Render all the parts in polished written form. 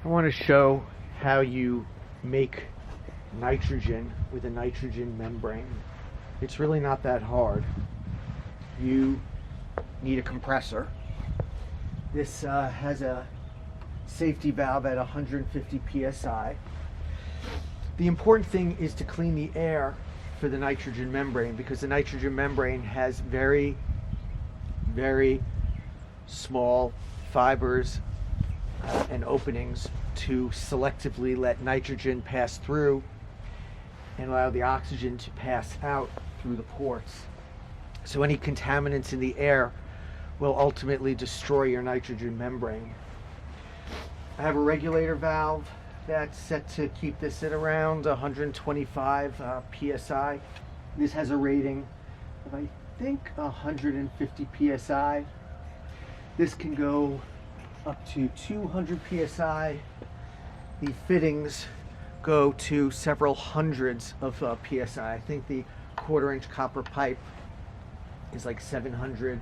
I want to show how you make nitrogen with a nitrogen membrane. It's really not that hard. You need a compressor. This has a safety valve at 150 psi. The important thing is to clean the air for the nitrogen membrane, because the nitrogen membrane has very, very small fibers and openings to selectively let nitrogen pass through and allow the oxygen to pass out through the ports. So any contaminants in the air will ultimately destroy your nitrogen membrane. I have a regulator valve that's set to keep this at around 125 psi. This has a rating of, I think, 150 psi. This can go up to 200 psi. The fittings go to several hundreds of psi. I think the 1/4-inch copper pipe is like 700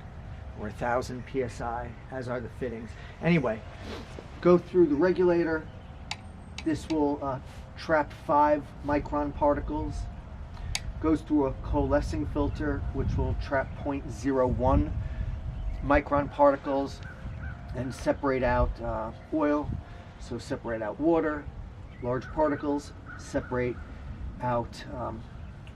or 1,000 psi, as are the fittings. Anyway, go through the regulator. This will trap 5 micron particles. Goes through a coalescing filter, which will trap 0.01 micron particles and separate out oil. So separate out water, large particles, separate out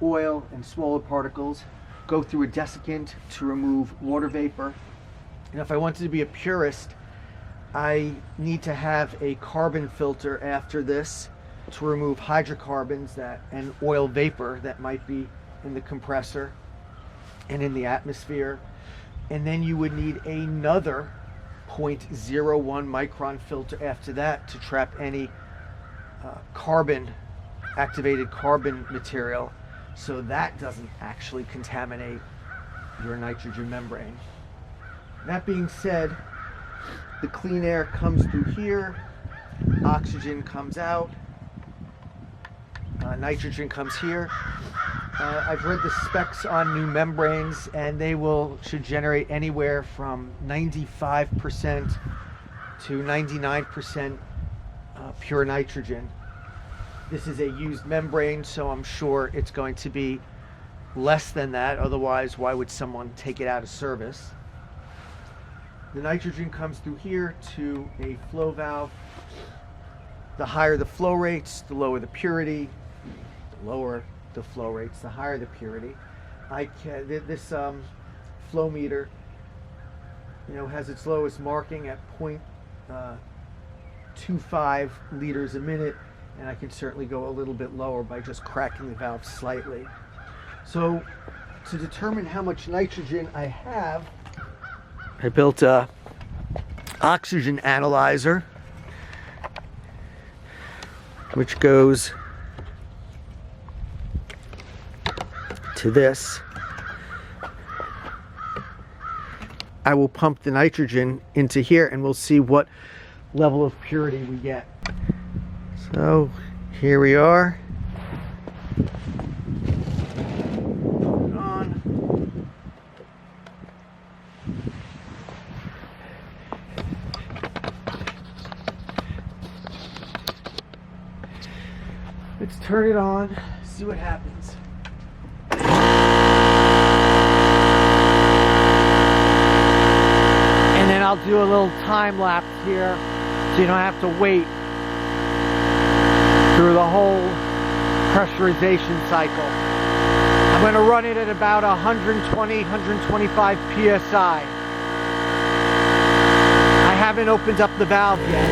oil and smaller particles. Go through a desiccant to remove water vapor. And if I wanted to be a purist, I need to have a carbon filter after this to remove hydrocarbons and oil vapor that might be in the compressor and in the atmosphere. And then you would need another 0.01 micron filter after that to trap any activated carbon material, so that doesn't actually contaminate your nitrogen membrane. That being said, the clean air comes through here, oxygen comes out, nitrogen comes here. I've read the specs on new membranes, and they should generate anywhere from 95% to 99% pure nitrogen. This is a used membrane, so I'm sure it's going to be less than that. Otherwise, why would someone take it out of service? The nitrogen comes through here to a flow valve. The higher the flow rates, the lower the purity. The lower the flow rates, the higher the purity. This flow meter, has its lowest marking at 0.25 liters a minute, and I can certainly go a little bit lower by just cracking the valve slightly. So to determine how much nitrogen I have, I built a oxygen analyzer, which goes to this. I will pump the nitrogen into here and we'll see what level of purity we get. So here we are. Put it on. Let's turn it on, see what happens. And then I'll do a little time lapse here so you don't have to wait through the whole pressurization cycle. I'm going to run it at about 120, 125 psi. I haven't opened up the valve yet.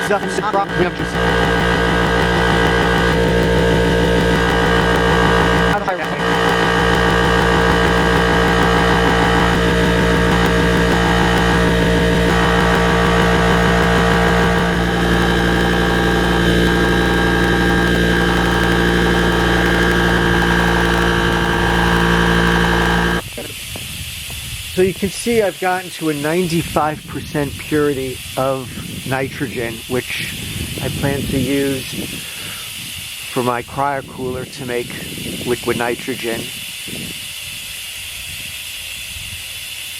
That's the problem. So you can see I've gotten to a 95% purity of nitrogen, which I plan to use for my cryocooler to make liquid nitrogen.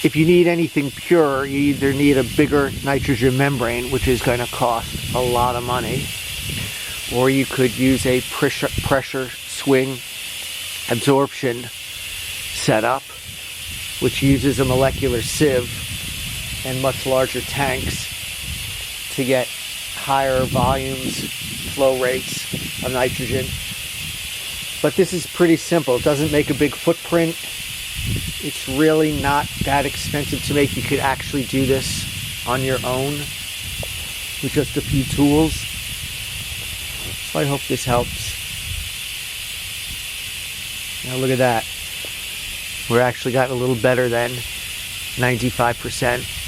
If you need anything pure, you either need a bigger nitrogen membrane, which is going to cost a lot of money, or you could use a pressure swing absorption setup, which uses a molecular sieve and much larger tanks to get higher volumes, flow rates of nitrogen. But this is pretty simple. It doesn't make a big footprint. It's really not that expensive to make. You could actually do this on your own with just a few tools. So I hope this helps. Now look at that. We're actually got a little better than 95%.